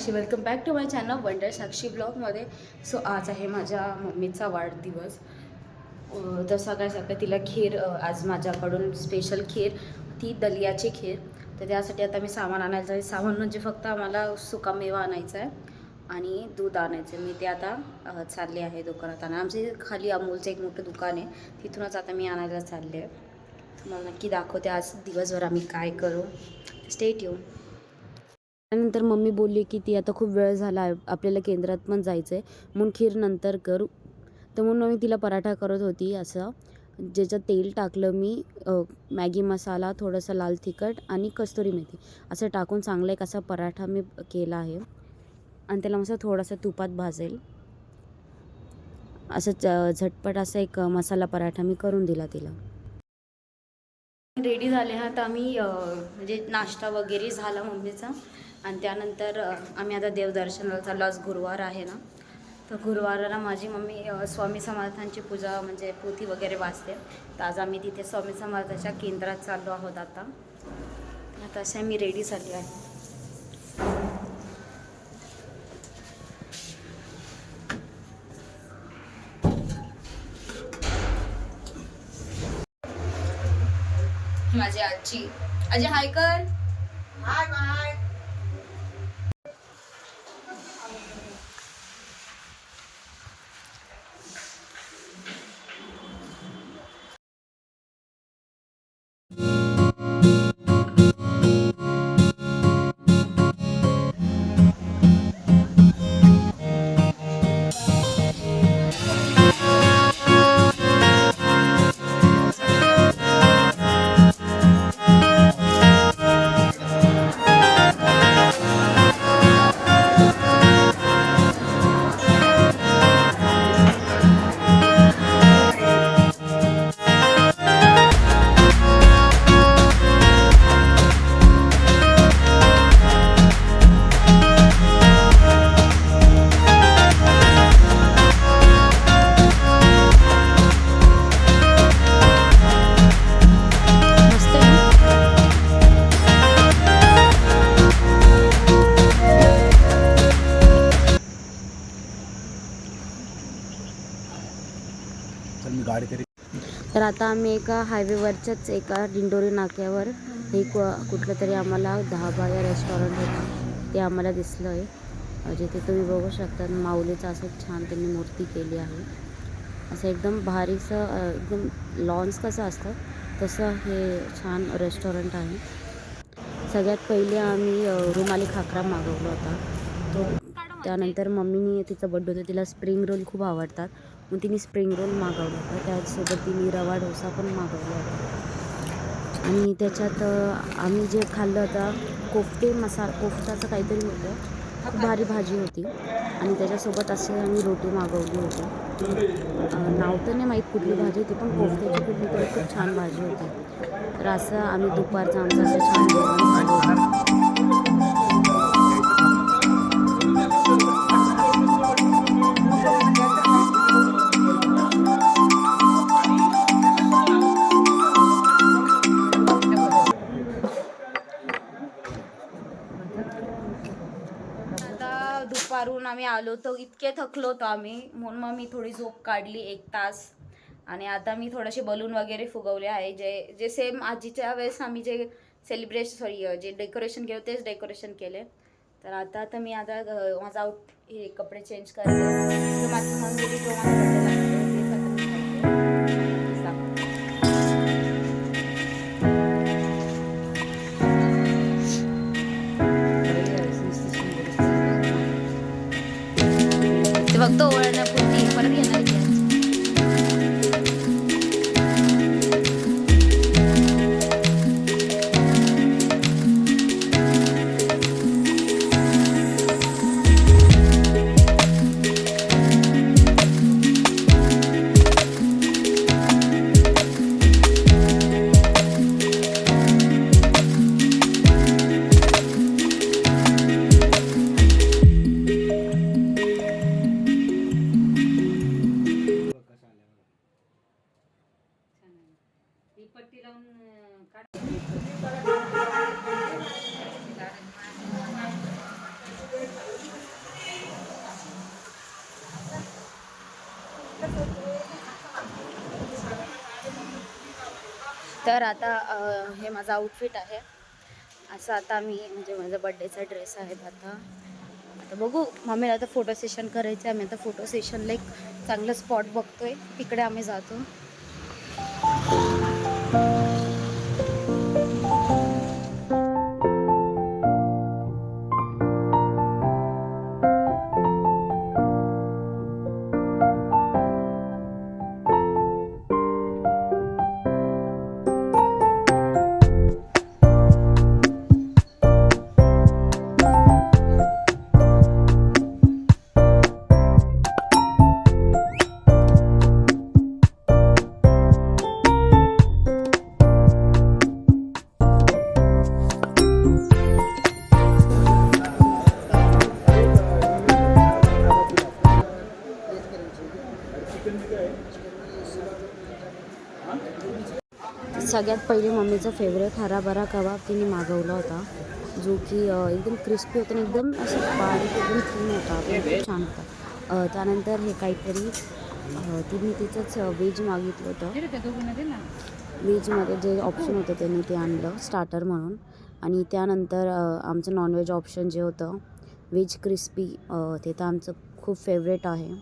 Sakshi. Welcome back to my channel wonder Sakshi ब्लॉगमध्ये. So आज आहे माझ्या मम्मीचा वाढदिवस. तर सकाळ सकाळी तिला खीर, आज माझ्याकडून स्पेशल खीर, ती दलियाची खीर. तर त्यासाठी आता मी सामान आणायचं आहे. सामान म्हणजे फक्त आम्हाला सुकामेवा आणायचा आहे आणि दूध आणायचं आहे. मी ते आता चालले आहे दुकानात आणा. आमचे खाली अमूलचं एक मोठं दुकान आहे, तिथूनच आता मी आणायला चालले आहे. तुम्हाला नक्की दाखवते आज दिवसभर आम्ही काय करू. Stay tune. त्यानंतर मम्मी बोलली की ती आता खूप वेळ झाला आहे, आपल्याला केंद्रात पण जायचं आहे, म्हणून खीर नंतर करू. तर म्हणून मी तिला पराठा करत होती. असं ज्याच्यात तेल टाकलं मी, मॅगी मसाला, थोडंसं लाल तिखट आणि कस्तुरी मेथी असं टाकून चांगला एक असा पराठा मी केला आहे आणि त्याला मस्त थोडासा तुपात भाजेल असं झटपट असा एक मसाला पराठा मी करून दिला तिला. रेडी झाले आहात आम्ही, म्हणजे नाश्ता वगैरे झाला मम्मीचा. आणि त्यानंतर आम्ही आता देवदर्शनाला चाललो. आज गुरुवार आहे ना, तर गुरुवाराला माझी मम्मी स्वामी समर्थांची पूजा म्हणजे पोथी वगैरे वाचते. तर आज आम्ही तिथे स्वामी समर्थांच्या केंद्रात चाललो आहोत. आता तसे मी रेडी झाली आहे. माझी आजी हाय कर. Hi bye. तर आता आम्ही एका हायवेवरच्याच एका दिंडोरी नाक्यावर एक कुठलं तरी आम्हाला धाबा या रेस्टॉरंट होतं, ते आम्हाला दिसलं आहे. जिथे तुम्ही बघू शकता माऊलीचं असं छान त्यांनी मूर्ती केली आहे. असं एकदम भारीचं, एकदम लॉन्स कसं असतं तसं हे छान रेस्टॉरंट आहे. सगळ्यात पहिले आम्ही रुमाली खाकरा मागवला होता. तो त्यानंतर मम्मीने, तिचा बड्डे होता, तिला स्प्रिंग रोल खूप आवडतात, मग तिने स्प्रिंग रोल मागवला होता. त्याचसोबत तिने रवा डोसा पण मागवला होता. आणि त्याच्यात आम्ही जे खाल्लं होतं कोफ्ताचं काहीतरी होतं, खूप भारी भाजी होती. आणि त्याच्यासोबत असे आम्ही रोटी मागवली होती. नाव तर नाही माहीत कुठली भाजी होती, पण कोफ्त्याची कुठली तरी खूप छान भाजी होती. तर असं आम्ही दुपारचं आमचं असं छान जेवण झालं होतं. दुपारून आम्ही आलो तर इतके थकलो होतो आम्ही, म्हणून मग मी थोडी झोप काढली 1 तास. आणि आता मी थोडेसे बलून वगैरे फुगवले आहे, जे सेम आजीच्या वेळेस आम्ही जे जे डेकोरेशन केलं तेच डेकोरेशन केले. तर आता मी आता माझा हे कपडे चेंज करते. माझी मम्मी जो फक्त ओळखण्यापुरती परत घेणार की पट्टी लावून काढ. तर आता हे माझा आउटफिट आहे. असं आता मी म्हणजे माझा बड्डेचा ड्रेस आहे. आता बघू, मम्मीला आता फोटो सेशन करायचं आहे. आम्ही आता फोटो सेशनला एक चांगलं स्पॉट बघतोय, तिकडे आम्ही जातो. सगळ्यात पहिले मम्मीचा फेवरेट हराभरा कबाब तिने मागवला होता, जो की एकदम क्रिस्पी होता आणि एकदम असं बारीक एकदम थीन होता, खूप छान होता. त्यानंतर हे काहीतरी तिने तिचंच व्हेज मागितलं होतं. व्हेजमध्ये जे ऑप्शन होतं त्यांनी ते आणलं स्टार्टर म्हणून. आणि त्यानंतर आमचं नॉनव्हेज ऑप्शन जे होतं व्हेज क्रिस्पी, ते तर आमचं खूप फेवरेट आहे.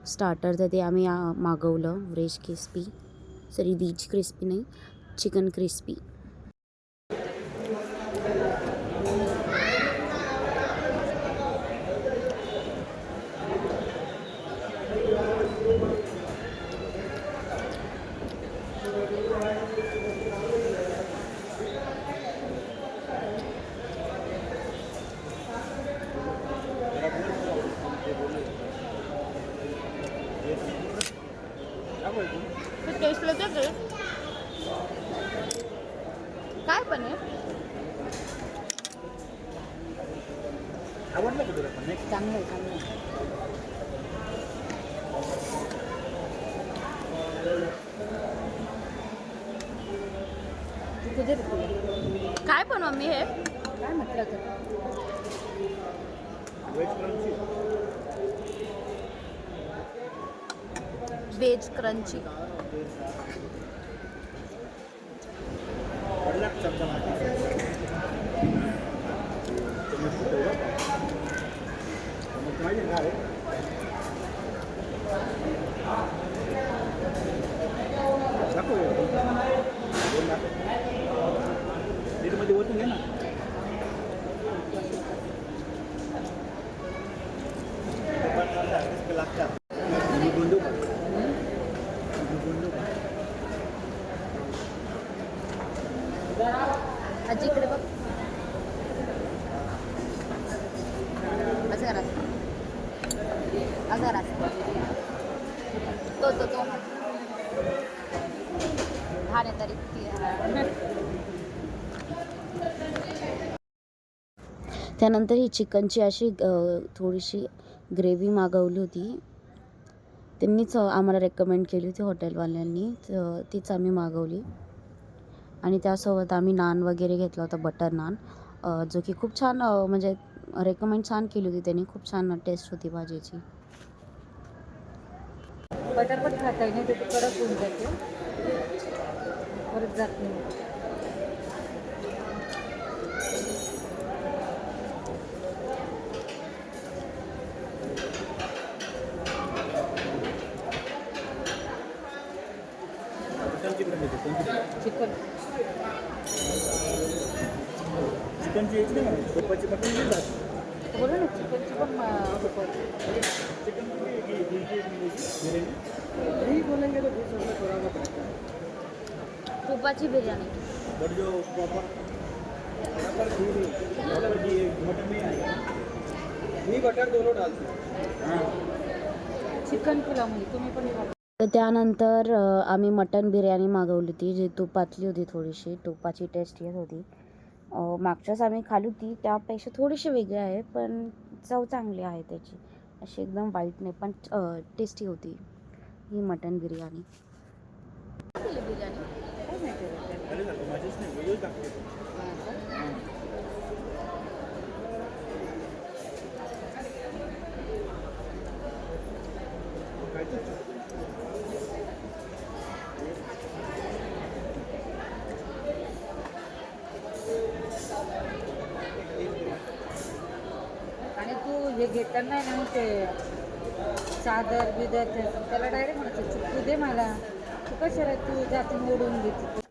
स्टार्टर तर ते आम्ही मागवलं veg crispy, sorry veg crispy नाही, चिकन क्रिस्पी. टेस्टला काय पण आहे आवडलं का तुला पण नाही? चांगलं आहे, चांगलं आहे. काय पण मम्मी हे काय म्हटलं तर व्हेज क्रंची व्हेज क्रंची. पडला का चमचा मारला? मग माहिती काय दाखव मध्ये ओतून घे ना. लागतात आजी इकडे बघ. असं करा, असं करा. तो हा नाही तरी त्यानंतर ही चिकनची अशी थोडीशी ग्रेव्ही मागवली होती. त्यांनीच आम्हाला रेकमेंड केली होती हॉटेलवाल्यांनी, तीच आम्ही मागवली. आणि त्यासोबत आम्ही नान वगैरे घेतला होता, बटर नान, जो की खूप छान म्हणजे रेकमेंड छान केली होती त्यांनी, खूप छान टेस्ट होती भाजीची. बटर पण खाता नाही ते कडक होऊन जाते, परत जात नाही. चिकन चिकनची यायची नाही मला तुपाची मटन नाही जात. बोला ना, चिकनची पण चिकन बिर्याणी बोलेंगे तो तुपाची बिर्याणी. बट जो प्रॉपर मटन नहीं आएगा, मी बटर दोनों डालते हां. चिकन पुलावमध्ये तुम्ही पण खा. तर त्यानंतर आम्ही मटन बिर्याणी मागवली होती, जी तुपातली होती, थोडीशी तुपाची टेस्ट येत होती. मागच्याच आम्ही खाली होती त्यापेक्षा थोडीशी वेगळी आहे, पण चव चांगली आहे त्याची, अशी एकदम वाईट नाही, पण टेस्टी होती ही मटन बिर्याणी. हे घेताना आहे ना मग ते चादर बिदर त्याला डायरेक्ट म्हणायचं चुकू दे मला, तू कशाला तू जातून ओढून घेते.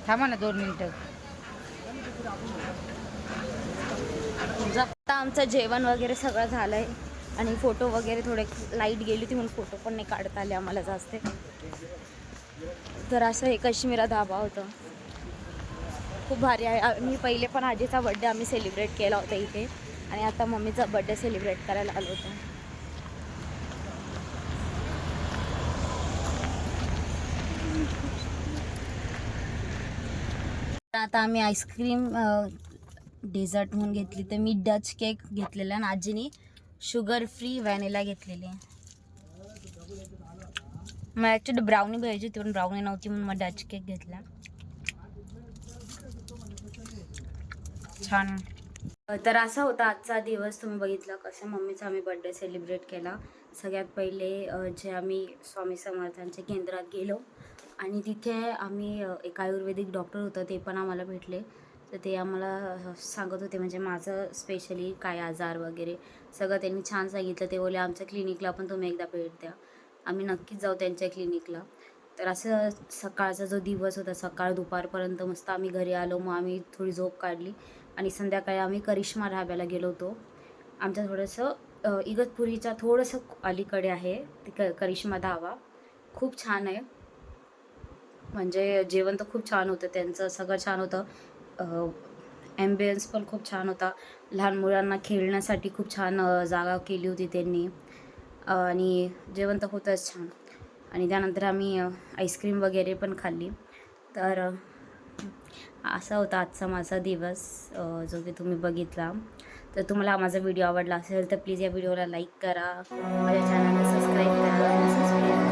थांबा ना 2 मिनिटं. आता आमचं जेवण वगैरे सगळं झालं आहे आणि फोटो वगैरे थोडे लाईट गेली होती म्हणून फोटो पण नाही काढता आले आम्हाला जास्त. तर असं हे काश्मीरा धाबा होतं, खूप भारी आहे. मी पहिले पण आजीचा बड्डे आम्ही सेलिब्रेट केला होता इथे आणि आता मम्मीचा बड्डे सेलिब्रेट करायला आलो होतो. आता आम्ही आईस्क्रीम डेझर्ट म्हणून घेतली, तर मी डच केक घेतलेला आणि आजीने शुगर फ्री व्हॅनिला घेतलेली. मग ॲक्च्युली ब्राउनी पाहिजे होती पण ब्राउनी नव्हती म्हणून मग डच केक घेतला. छान. तर असा होता आजचा दिवस. तुम्ही बघितला कसं मम्मीचा आम्ही बड्डे सेलिब्रेट केला. सगळ्यात पहिले जे आम्ही स्वामी समर्थांच्या केंद्रात गेलो आणि तिथे आम्ही एक आयुर्वेदिक डॉक्टर होतं ते पण आम्हाला भेटले. तर ते आम्हाला सांगत होते म्हणजे माझं स्पेशली काय आजार वगैरे सगळं त्यांनी छान सांगितलं. ते बोलले आमच्या क्लिनिकला पण तुम्ही एकदा भेट द्या, आम्ही नक्कीच जाऊ त्यांच्या क्लिनिकला. तर असं सकाळचा जो दिवस होता सकाळ दुपारपर्यंत मस्त आम्ही घरी आलो. मग आम्ही थोडी झोप काढली आणि संध्याकाळी आम्ही करिश्मा ढाब्याला गेलो होतो. आमच्या थोडंसं इगतपुरीच्या थोडंसं अलीकडे आहे ते करिश्मा ढाबा. खूप छान आहे, म्हणजे जेवण तर खूप छान होतं, त्यांचं सगळं छान होतं. ॲम्बियन्स पण खूप छान होता. लहान मुलांना खेळण्यासाठी खूप छान जागा केली होती त्यांनी आणि जेवण तर होतंच छान. आणि त्यानंतर आम्ही आईस्क्रीम वगैरे पण खाल्ली. तर असा होता आजचा माझा दिवस जो की तुम्ही बघितला. तर तुम्हाला माझा व्हिडिओ आवडला असेल तर प्लीज या व्हिडिओला लाईक करा, माझ्या चॅनलला सबस्क्राईब करा.